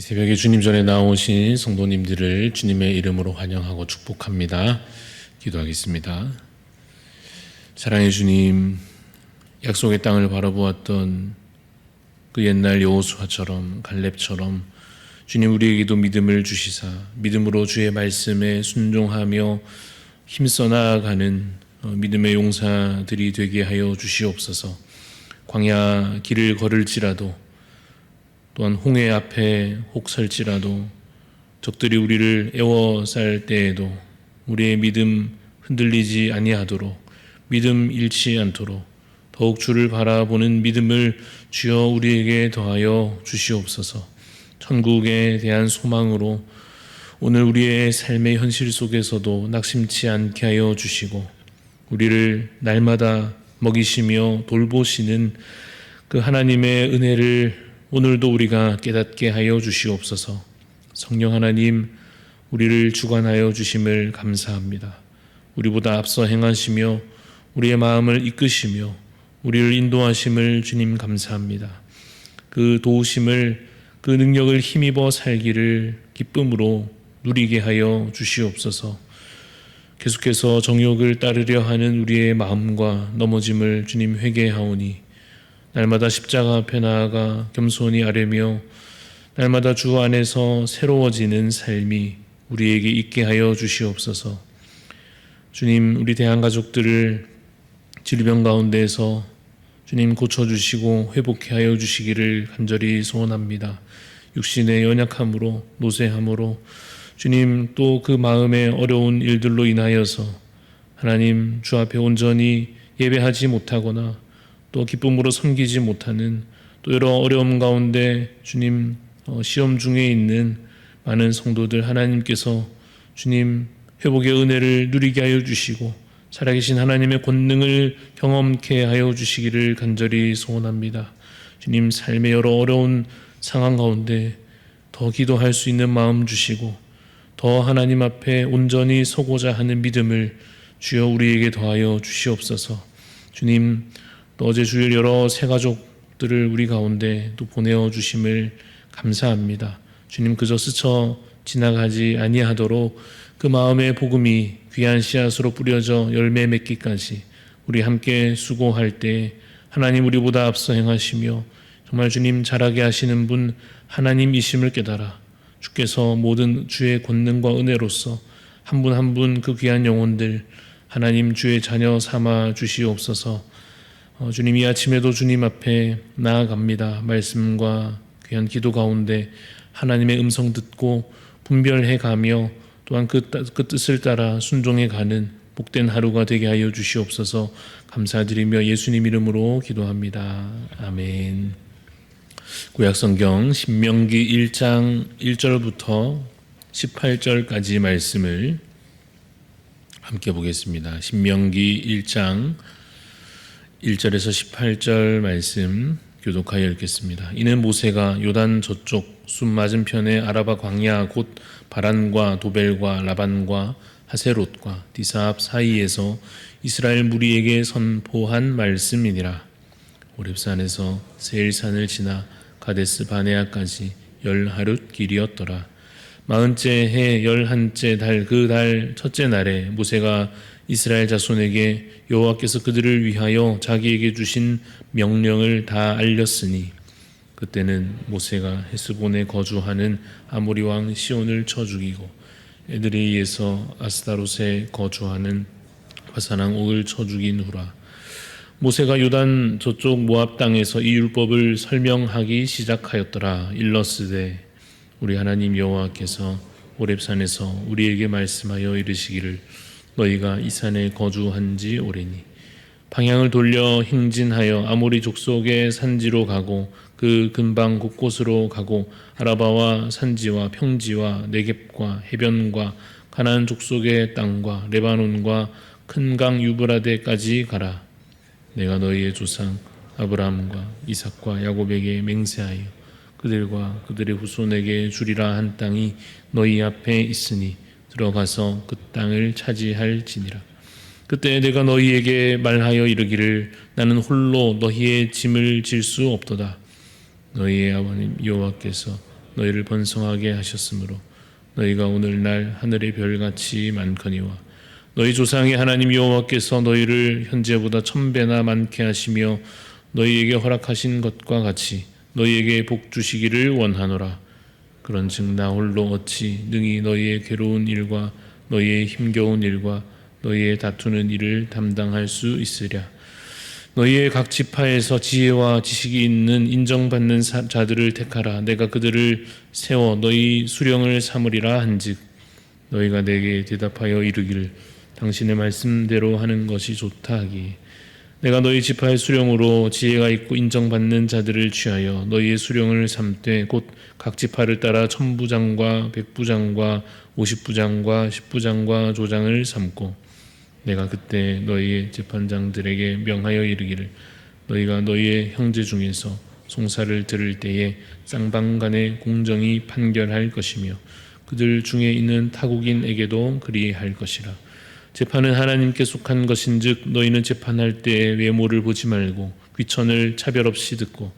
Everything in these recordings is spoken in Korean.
새벽에 주님 전에 나오신 성도님들을 주님의 이름으로 환영하고 축복합니다. 기도하겠습니다. 사랑의 주님, 약속의 땅을 바라보았던 그 옛날 여호수아처럼 갈렙처럼 주님 우리에게도 믿음을 주시사 믿음으로 주의 말씀에 순종하며 힘써 나아가는 믿음의 용사들이 되게 하여 주시옵소서. 광야 길을 걸을지라도 또한 홍해 앞에 혹 설지라도 적들이 우리를 애워쌀 때에도 우리의 믿음 흔들리지 아니하도록 믿음 잃지 않도록 더욱 주를 바라보는 믿음을 주여 우리에게 더하여 주시옵소서. 천국에 대한 소망으로 오늘 우리의 삶의 현실 속에서도 낙심치 않게 하여 주시고 우리를 날마다 먹이시며 돌보시는 그 하나님의 은혜를 오늘도 우리가 깨닫게 하여 주시옵소서. 성령 하나님, 우리를 주관하여 주심을 감사합니다. 우리보다 앞서 행하시며 우리의 마음을 이끄시며 우리를 인도하심을 주님 감사합니다. 그 도우심을, 그 능력을 힘입어 살기를 기쁨으로 누리게 하여 주시옵소서. 계속해서 정욕을 따르려 하는 우리의 마음과 넘어짐을 주님 회개하오니 날마다 십자가 앞에 나아가 겸손히 아뢰며 날마다 주 안에서 새로워지는 삶이 우리에게 있게 하여 주시옵소서. 주님, 우리 대한가족들을 질병 가운데에서 주님 고쳐주시고 회복케 하여 주시기를 간절히 소원합니다. 육신의 연약함으로 노쇠함으로 주님 또 그 마음의 어려운 일들로 인하여서 하나님 주 앞에 온전히 예배하지 못하거나 또 기쁨으로 섬기지 못하는 또 여러 어려움 가운데 주님 시험 중에 있는 많은 성도들 하나님께서 주님 회복의 은혜를 누리게 하여 주시고 살아계신 하나님의 권능을 경험케 하여 주시기를 간절히 소원합니다. 주님 삶의 여러 어려운 상황 가운데 더 기도할 수 있는 마음 주시고 더 하나님 앞에 온전히 서고자 하는 믿음을 주여 우리에게 더하여 주시옵소서. 주님 또 어제 주일 여러 새가족들을 우리 가운데 또 보내어 주심을 감사합니다. 주님 그저 스쳐 지나가지 아니하도록 그 마음의 복음이 귀한 씨앗으로 뿌려져 열매 맺기까지 우리 함께 수고할 때 하나님 우리보다 앞서 행하시며 정말 주님 잘하게 하시는 분 하나님이심을 깨달아 주께서 모든 주의 권능과 은혜로서 한 분 한 분 그 귀한 영혼들 하나님 주의 자녀 삼아 주시옵소서. 주님 이 아침에도 주님 앞에 나아갑니다. 말씀과 귀한 기도 가운데 하나님의 음성 듣고 분별해 가며 또한 그 뜻을 따라 순종해 가는 복된 하루가 되게 하여 주시옵소서. 감사드리며 예수님 이름으로 기도합니다. 아멘. 구약성경 신명기 1장 1절부터 18절까지 말씀을 함께 보겠습니다. 신명기 1장 1절에서 18절 말씀 교독하여 읽겠습니다. 이는 모세가 요단 저쪽 숲 맞은편의 아라바 광야 곧 바란과 도벨과 라반과 하세롯과 디사압 사이에서 이스라엘 무리에게 선포한 말씀이니라. 호렙산에서 세일산을 지나 가데스 바네아까지 10하룻 길이었더라. 40째 해 11째 달 그 달 첫째 날에 모세가 이스라엘 자손에게 여호와께서 그들을 위하여 자기에게 주신 명령을 다 알렸으니 그때는 모세가 헤스본에 거주하는 아모리 왕 시온을 쳐 죽이고 에드레이에서 아스타롯에 거주하는 바산왕 옥을 쳐 죽인 후라. 모세가 요단 저쪽 모압 땅에서 이 율법을 설명하기 시작하였더라. 일러스되 우리 하나님 여호와께서 호렙산에서 우리에게 말씀하여 이르시기를 너희가 이 산에 거주한 지 오래니 방향을 돌려 행진하여 아모리 족속의 산지로 가고 그 근방 곳곳으로 가고 아라바와 산지와 평지와 네겝과 해변과 가나안 족속의 땅과 레바논과 큰 강 유브라데까지 가라. 내가 너희의 조상 아브라함과 이삭과 야곱에게 맹세하여 그들과 그들의 후손에게 주리라 한 땅이 너희 앞에 있으니 들어가서 그 땅을 차지할지니라. 그때 내가 너희에게 말하여 이르기를 나는 홀로 너희의 짐을 질 수 없도다. 너희의 아버님 여호와께서 너희를 번성하게 하셨으므로 너희가 오늘날 하늘의 별같이 많거니와 너희 조상의 하나님 여호와께서 너희를 현재보다 1000배나 많게 하시며 너희에게 허락하신 것과 같이 너희에게 복 주시기를 원하노라. 그런즉 나 홀로 어찌 능히 너희의 괴로운 일과 너희의 힘겨운 일과 너희의 다투는 일을 담당할 수 있으랴. 너희의 각 지파에서 지혜와 지식이 있는 인정받는 자들을 택하라. 내가 그들을 세워 너희 수령을 삼으리라 한즉 너희가 내게 대답하여 이르기를 당신의 말씀대로 하는 것이 좋다 하기 내가 너희 지파의 수령으로 지혜가 있고 인정받는 자들을 취하여 너희의 수령을 삼되 곧 각 지파를 따라 1000부장과 100부장과 50부장과 10부장과 조장을 삼고 내가 그때 너희의 재판장들에게 명하여 이르기를 너희가 너희의 형제 중에서 송사를 들을 때에 쌍방간에 공정히 판결할 것이며 그들 중에 있는 타국인에게도 그리할 것이라. 재판은 하나님께 속한 것인즉 너희는 재판할 때에 외모를 보지 말고 귀천을 차별 없이 듣고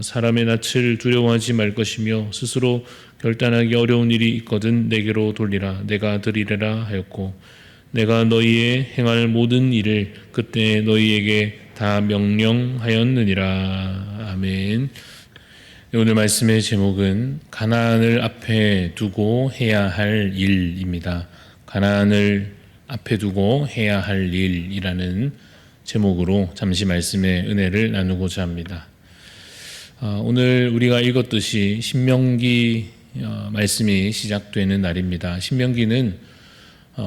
사람의 낯을 두려워하지 말 것이며 스스로 결단하기 어려운 일이 있거든 내게로 돌리라. 내가 드리리라 하였고 내가 너희의 행할 모든 일을 그때 너희에게 다 명령하였느니라. 아멘. 오늘 말씀의 제목은 가나안을 앞에 두고 해야 할 일입니다. 가나안을 앞에 두고 해야 할 일이라는 제목으로 잠시 말씀의 은혜를 나누고자 합니다. 오늘 우리가 읽었듯이 신명기 말씀이 시작되는 날입니다. 신명기는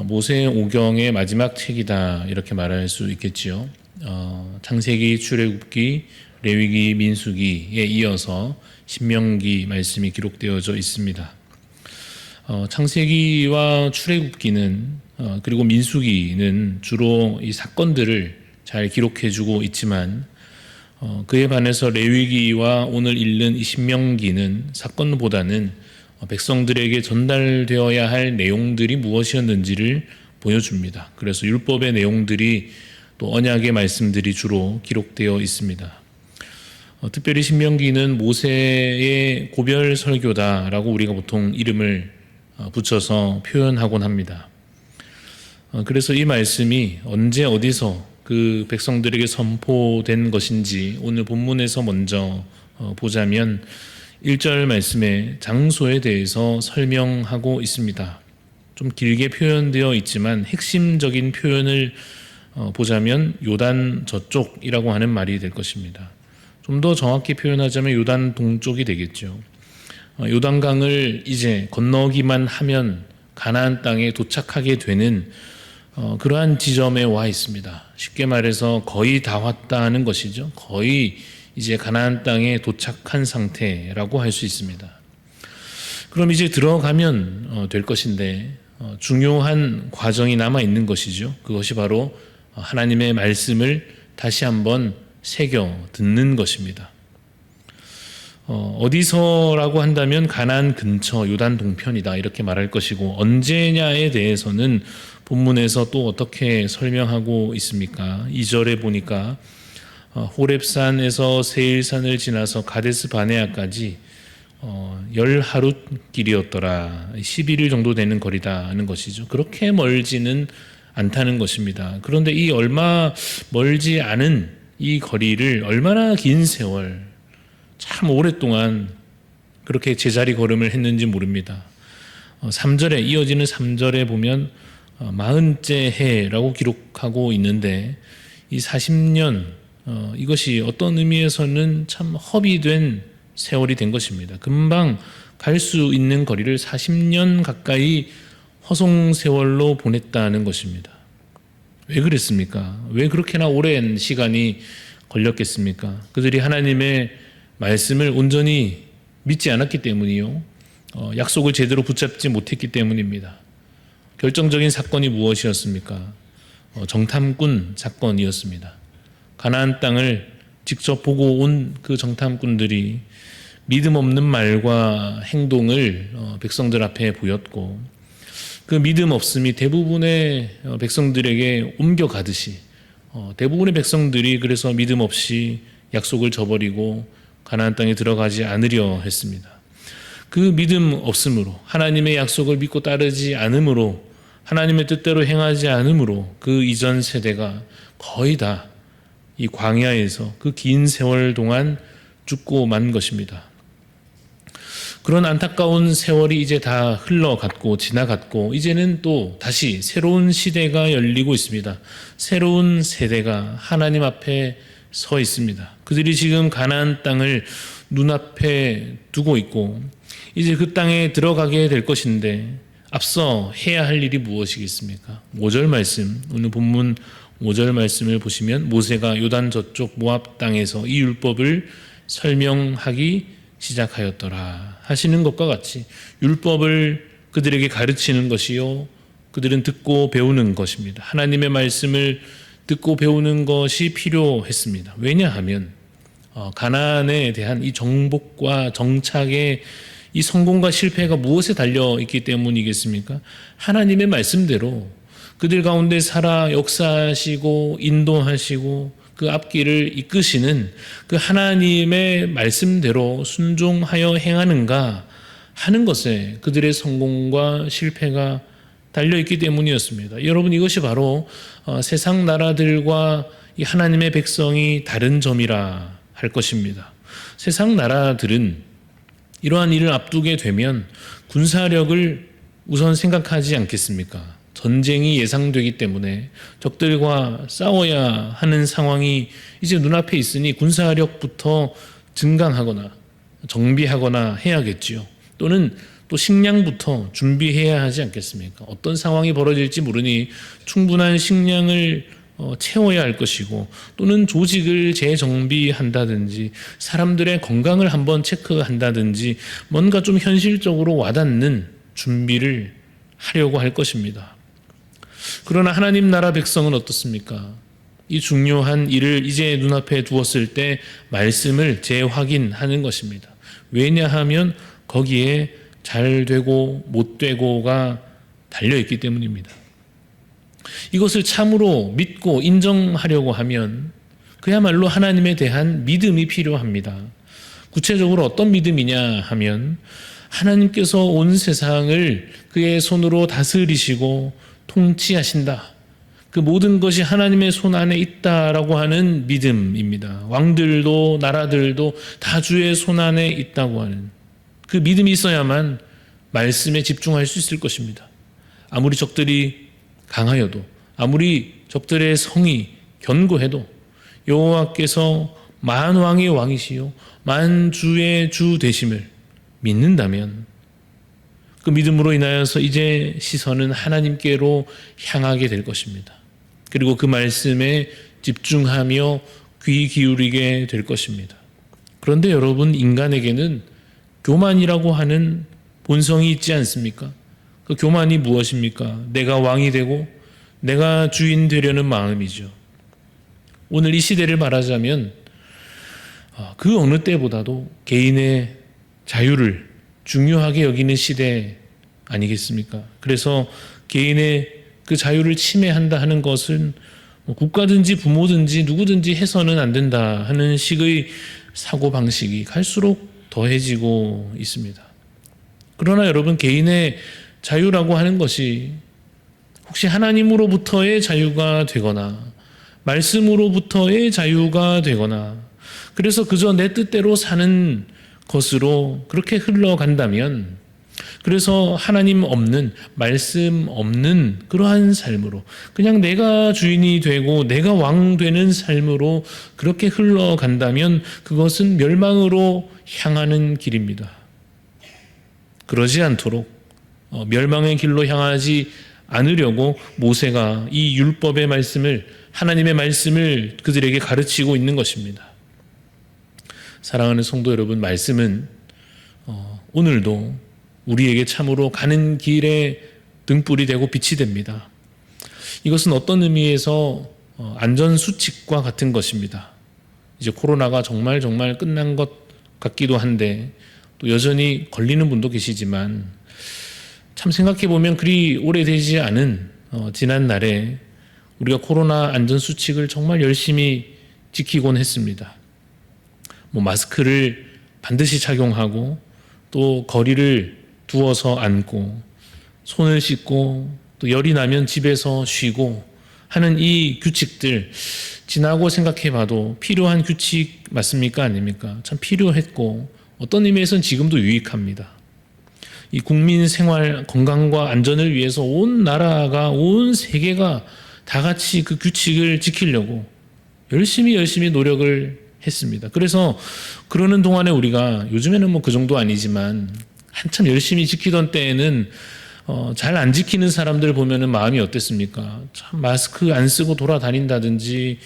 모세 오경의 마지막 책이다 이렇게 말할 수 있겠지요. 창세기, 출애굽기, 레위기, 민수기에 이어서 신명기 말씀이 기록되어져 있습니다. 창세기와 출애굽기는 그리고 민수기는 주로 이 사건들을 잘 기록해주고 있지만 그에 반해서 레위기와 오늘 읽는 이 신명기는 사건보다는 백성들에게 전달되어야 할 내용들이 무엇이었는지를 보여줍니다. 그래서 율법의 내용들이 또 언약의 말씀들이 주로 기록되어 있습니다. 특별히 신명기는 모세의 고별 설교다라고 우리가 보통 이름을 붙여서 표현하곤 합니다. 그래서 이 말씀이 언제 어디서 그 백성들에게 선포된 것인지 오늘 본문에서 먼저 보자면 1절 말씀의 장소에 대해서 설명하고 있습니다. 좀 길게 표현되어 있지만 핵심적인 표현을 보자면 요단 저쪽이라고 하는 말이 될 것입니다. 좀 더 정확히 표현하자면 요단 동쪽이 되겠죠. 요단강을 이제 건너기만 하면 가나안 땅에 도착하게 되는 그러한 지점에 와 있습니다. 쉽게 말해서 거의 다 왔다는 것이죠. 거의 이제 가나안 땅에 도착한 상태라고 할 수 있습니다. 그럼 이제 들어가면 될 것인데 중요한 과정이 남아 있는 것이죠. 그것이 바로 하나님의 말씀을 다시 한번 새겨 듣는 것입니다. 어디서라고 한다면 가나안 근처 요단 동편이다 이렇게 말할 것이고 언제냐에 대해서는 본문에서 또 어떻게 설명하고 있습니까? 2절에 보니까 호렙산에서 세일산을 지나서 가데스 바네아까지 10하루 길이었더라. 11일 정도 되는 거리다는 것이죠. 그렇게 멀지는 않다는 것입니다. 그런데 이 얼마 멀지 않은 이 거리를 얼마나 긴 세월 참 오랫동안 그렇게 제자리 걸음을 했는지 모릅니다. 3절에 이어지는 3절에 보면 40째 해라고 기록하고 있는데 이 40년 이것이 어떤 의미에서는 참 허비된 세월이 된 것입니다. 금방 갈 수 있는 거리를 40년 가까이 허송세월로 보냈다는 것입니다. 왜 그랬습니까? 왜 그렇게나 오랜 시간이 걸렸겠습니까? 그들이 하나님의 말씀을 온전히 믿지 않았기 때문이요. 약속을 제대로 붙잡지 못했기 때문입니다. 결정적인 사건이 무엇이었습니까? 정탐꾼 사건이었습니다. 가나안 땅을 직접 보고 온 그 정탐꾼들이 믿음 없는 말과 행동을 백성들 앞에 보였고 그 믿음 없음이 대부분의 백성들에게 옮겨가듯이 대부분의 백성들이 그래서 믿음 없이 약속을 저버리고 가나안 땅에 들어가지 않으려 했습니다. 그 믿음 없음으로, 하나님의 약속을 믿고 따르지 않음으로, 하나님의 뜻대로 행하지 않음으로 그 이전 세대가 거의 다 이 광야에서 그 긴 세월 동안 죽고 만 것입니다. 그런 안타까운 세월이 이제 다 흘러갔고 지나갔고 이제는 또 다시 새로운 시대가 열리고 있습니다. 새로운 세대가 하나님 앞에 서 있습니다. 그들이 지금 가나안 땅을 눈앞에 두고 있고 이제 그 땅에 들어가게 될 것인데 앞서 해야 할 일이 무엇이겠습니까? 5절 말씀, 오늘 본문 5절 말씀을 보시면 모세가 요단 저쪽 모압 땅에서 이 율법을 설명하기 시작하였더라 하시는 것과 같이 율법을 그들에게 가르치는 것이요 그들은 듣고 배우는 것입니다. 하나님의 말씀을 듣고 배우는 것이 필요했습니다. 왜냐하면 가나안에 대한 이 정복과 정착의 이 성공과 실패가 무엇에 달려 있기 때문이겠습니까? 하나님의 말씀대로 그들 가운데 살아 역사하시고 인도하시고 그 앞길을 이끄시는 그 하나님의 말씀대로 순종하여 행하는가 하는 것에 그들의 성공과 실패가 달려있기 때문이었습니다. 여러분, 이것이 바로 세상 나라들과 이 하나님의 백성이 다른 점이라 할 것입니다. 세상 나라들은 이러한 일을 앞두게 되면 군사력을 우선 생각하지 않겠습니까? 전쟁이 예상되기 때문에 적들과 싸워야 하는 상황이 이제 눈앞에 있으니 군사력부터 증강하거나 정비하거나 해야겠지요. 또는 또 식량부터 준비해야 하지 않겠습니까? 어떤 상황이 벌어질지 모르니 충분한 식량을 채워야 할 것이고 또는 조직을 재정비한다든지 사람들의 건강을 한번 체크한다든지 뭔가 좀 현실적으로 와닿는 준비를 하려고 할 것입니다. 그러나 하나님 나라 백성은 어떻습니까? 이 중요한 일을 이제 눈앞에 두었을 때 말씀을 재확인하는 것입니다. 왜냐하면 거기에 잘 되고 못 되고가 달려있기 때문입니다. 이것을 참으로 믿고 인정하려고 하면 그야말로 하나님에 대한 믿음이 필요합니다. 구체적으로 어떤 믿음이냐 하면 하나님께서 온 세상을 그의 손으로 다스리시고 통치하신다. 그 모든 것이 하나님의 손 안에 있다라고 하는 믿음입니다. 왕들도 나라들도 다 주의 손 안에 있다고 하는 그 믿음이 있어야만 말씀에 집중할 수 있을 것입니다. 아무리 적들이 강하여도 아무리 적들의 성이 견고해도 여호와께서 만왕의 왕이시요 만주의 주 되심을 믿는다면 그 믿음으로 인하여서 이제 시선은 하나님께로 향하게 될 것입니다. 그리고 그 말씀에 집중하며 귀 기울이게 될 것입니다. 그런데 여러분, 인간에게는 교만이라고 하는 본성이 있지 않습니까? 그 교만이 무엇입니까? 내가 왕이 되고 내가 주인 되려는 마음이죠. 오늘 이 시대를 말하자면 그 어느 때보다도 개인의 자유를 중요하게 여기는 시대 아니겠습니까? 그래서 개인의 그 자유를 침해한다 하는 것은 국가든지 부모든지 누구든지 해서는 안 된다 하는 식의 사고방식이 갈수록 더해지고 있습니다. 그러나 여러분, 개인의 자유라고 하는 것이 혹시 하나님으로부터의 자유가 되거나 말씀으로부터의 자유가 되거나 그래서 그저 내 뜻대로 사는 것으로 그렇게 흘러간다면, 그래서 하나님 없는 말씀 없는 그러한 삶으로 그냥 내가 주인이 되고 내가 왕 되는 삶으로 그렇게 흘러간다면 그것은 멸망으로 향하는 길입니다. 그러지 않도록 멸망의 길로 향하지 않으려고 모세가 이 율법의 말씀을, 하나님의 말씀을 그들에게 가르치고 있는 것입니다. 사랑하는 성도 여러분, 말씀은 오늘도 우리에게 참으로 가는 길에 등불이 되고 빛이 됩니다. 이것은 어떤 의미에서 안전수칙과 같은 것입니다. 이제 코로나가 정말 끝난 것 같기도 한데 또 여전히 걸리는 분도 계시지만 참 생각해보면 그리 오래되지 않은 지난 날에 우리가 코로나 안전수칙을 정말 열심히 지키곤 했습니다. 마스크를 반드시 착용하고 또 거리를 두어서 앉고 손을 씻고 또 열이 나면 집에서 쉬고 하는 이 규칙들 지나고 생각해 봐도 필요한 규칙 맞습니까? 아닙니까? 참 필요했고 어떤 의미에서는 지금도 유익합니다. 이 국민 생활 건강과 안전을 위해서 온 나라가 온 세계가 다 같이 그 규칙을 지키려고 열심히 노력을 했습니다. 그래서 그러는 동안에 우리가 요즘에는 뭐 그 정도 아니지만 한참 열심히 지키던 때에는 잘 안 지키는 사람들 보면은 마음이 어땠습니까? 참 마스크 안 쓰고 돌아다닌다든지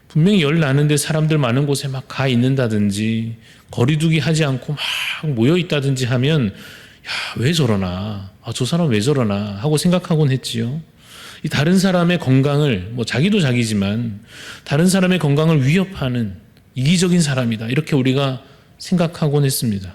분명히 열 나는데 사람들 많은 곳에 막 가 있는다든지 거리두기 하지 않고 막 모여 있다든지 하면 야, 왜 저러나? 저 사람 왜 저러나? 하고 생각하곤 했지요. 이 다른 사람의 건강을 뭐 자기도 자기지만 다른 사람의 건강을 위협하는 이기적인 사람이다. 이렇게 우리가 생각하곤 했습니다.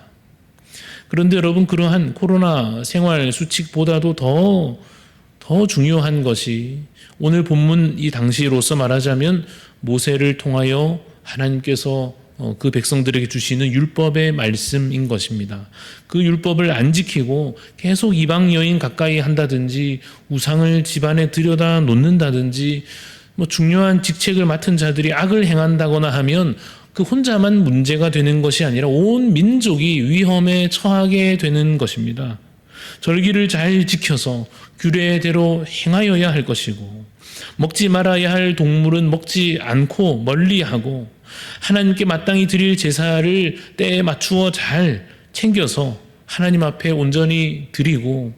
그런데 여러분 그러한 코로나 생활 수칙보다도 더 중요한 것이 오늘 본문 이 당시로서 말하자면 모세를 통하여 하나님께서 그 백성들에게 주시는 율법의 말씀인 것입니다. 그 율법을 안 지키고 계속 이방 여인 가까이 한다든지 우상을 집안에 들여다 놓는다든지 뭐 중요한 직책을 맡은 자들이 악을 행한다거나 하면 그 혼자만 문제가 되는 것이 아니라 온 민족이 위험에 처하게 되는 것입니다. 절기를 잘 지켜서 규례대로 행하여야 할 것이고 먹지 말아야 할 동물은 먹지 않고 멀리하고 하나님께 마땅히 드릴 제사를 때에 맞추어 잘 챙겨서 하나님 앞에 온전히 드리고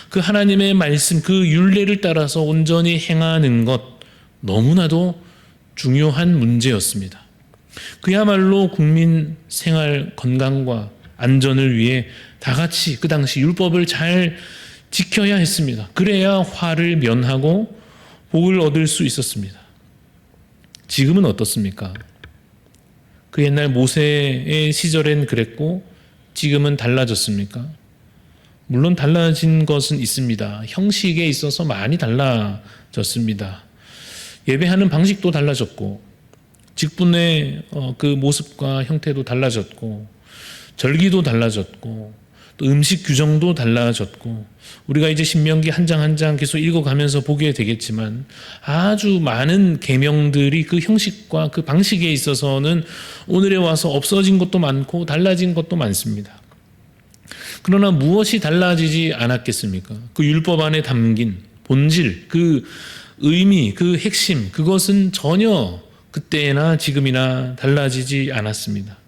그 하나님의 말씀 그 율례를 따라서 온전히 행하는 것 너무나도 중요한 문제였습니다. 그야말로 국민 생활 건강과 안전을 위해 다 같이 그 당시 율법을 잘 지켜야 했습니다. 그래야 화를 면하고 복을 얻을 수 있었습니다. 지금은 어떻습니까? 그 옛날 모세의 시절엔 그랬고 지금은 달라졌습니까? 물론 달라진 것은 있습니다. 형식에 있어서 많이 달라졌습니다. 예배하는 방식도 달라졌고 직분의 그 모습과 형태도 달라졌고 절기도 달라졌고 또 음식 규정도 달라졌고 우리가 이제 신명기 한 장 한 장 계속 읽어가면서 보게 되겠지만 아주 많은 계명들이 그 형식과 그 방식에 있어서는 오늘에 와서 없어진 것도 많고 달라진 것도 많습니다. 그러나 무엇이 달라지지 않았겠습니까? 그 율법 안에 담긴 본질, 그 의미, 그 핵심, 그것은 전혀 그때나 지금이나 달라지지 않았습니다.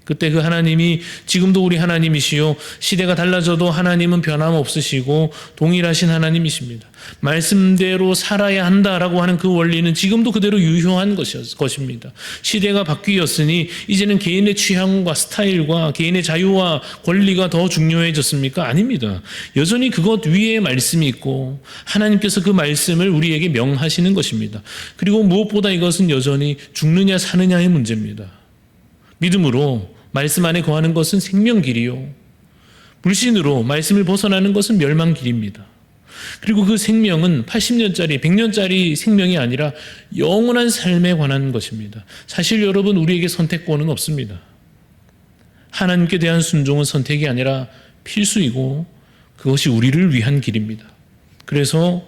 그때 그 하나님이 지금도 우리 하나님이시요 시대가 달라져도 하나님은 변함없으시고 동일하신 하나님이십니다. 말씀대로 살아야 한다라고 하는 그 원리는 지금도 그대로 유효한 것입니다. 시대가 바뀌었으니 이제는 개인의 취향과 스타일과 개인의 자유와 권리가 더 중요해졌습니까? 아닙니다. 여전히 그것 위에 말씀이 있고 하나님께서 그 말씀을 우리에게 명하시는 것입니다. 그리고 무엇보다 이것은 여전히 죽느냐 사느냐의 문제입니다. 믿음으로 말씀 안에 거하는 것은 생명길이요 불신으로 말씀을 벗어나는 것은 멸망길입니다. 그리고 그 생명은 80년짜리 100년짜리 생명이 아니라 영원한 삶에 관한 것입니다. 사실 여러분 우리에게 선택권은 없습니다. 하나님께 대한 순종은 선택이 아니라 필수이고 그것이 우리를 위한 길입니다. 그래서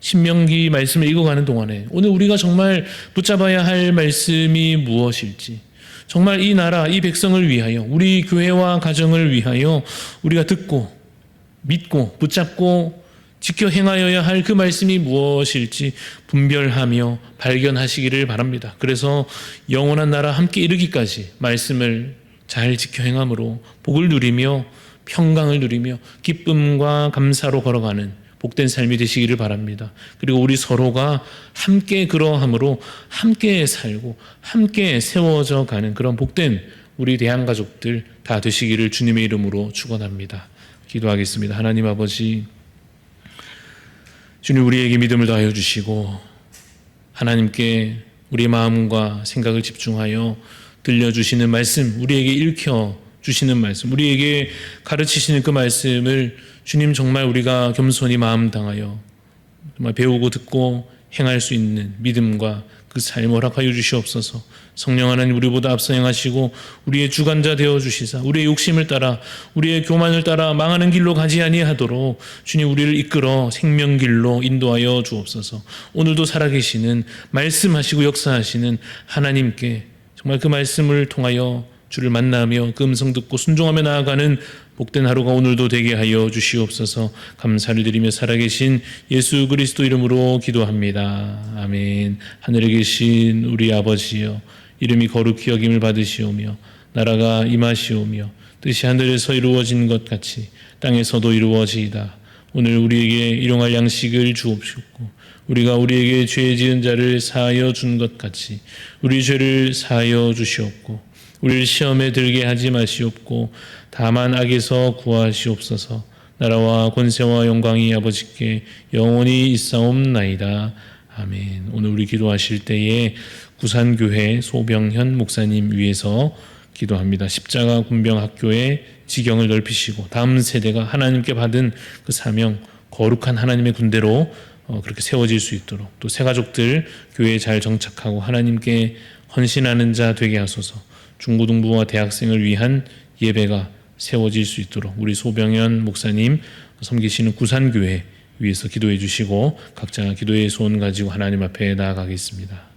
신명기 말씀을 읽어가는 동안에 오늘 우리가 정말 붙잡아야 할 말씀이 무엇일지 정말 이 나라, 이 백성을 위하여 우리 교회와 가정을 위하여 우리가 듣고 믿고 붙잡고 지켜 행하여야 할 그 말씀이 무엇일지 분별하며 발견하시기를 바랍니다. 그래서 영원한 나라 함께 이르기까지 말씀을 잘 지켜 행함으로 복을 누리며 평강을 누리며 기쁨과 감사로 걸어가는 복된 삶이 되시기를 바랍니다. 그리고 우리 서로가 함께 그러함으로 함께 살고 함께 세워져 가는 그런 복된 우리 대한가족들 다 되시기를 주님의 이름으로 축원합니다. 기도하겠습니다. 하나님 아버지, 주님 우리에게 믿음을 더하여 주시고 하나님께 우리의 마음과 생각을 집중하여 들려주시는 말씀, 우리에게 읽혀 주시는 말씀, 우리에게 가르치시는 그 말씀을 주님 정말 우리가 겸손히 마음 당하여 정말 배우고 듣고 행할 수 있는 믿음과 그 삶 허락하여 주시옵소서. 성령 하나님 우리보다 앞서 행하시고 우리의 주관자 되어 주시사 우리의 욕심을 따라 우리의 교만을 따라 망하는 길로 가지 아니하도록 주님 우리를 이끌어 생명길로 인도하여 주옵소서. 오늘도 살아계시는 말씀하시고 역사하시는 하나님께 정말 그 말씀을 통하여 주를 만나며 그 음성 듣고 순종하며 나아가는 복된 하루가 오늘도 되게 하여 주시옵소서. 감사를 드리며 살아계신 예수 그리스도 이름으로 기도합니다. 아멘. 하늘에 계신 우리 아버지여, 이름이 거룩히 여김을 받으시오며 나라가 임하시오며 뜻이 하늘에서 이루어진 것 같이 땅에서도 이루어지이다. 오늘 우리에게 일용할 양식을 주옵시고 우리가 우리에게 죄 지은 자를 사하여 준 것 같이 우리 죄를 사하여 주시옵고 우리를 시험에 들게 하지 마시옵고 다만 악에서 구하시옵소서. 나라와 권세와 영광이 아버지께 영원히 있사옵나이다. 아멘. 오늘 우리 기도하실 때에 구산교회 소병현 목사님 위해서 기도합니다. 십자가 군병학교의 지경을 넓히시고 다음 세대가 하나님께 받은 그 사명, 거룩한 하나님의 군대로 그렇게 세워질 수 있도록, 또 새가족들 교회에 잘 정착하고 하나님께 헌신하는 자 되게 하소서. 중고등부와 대학생을 위한 예배가 세워질 수 있도록 우리 소병현 목사님 섬기시는 구산교회 위해서 기도해 주시고 각자 기도의 소원 가지고 하나님 앞에 나아가겠습니다.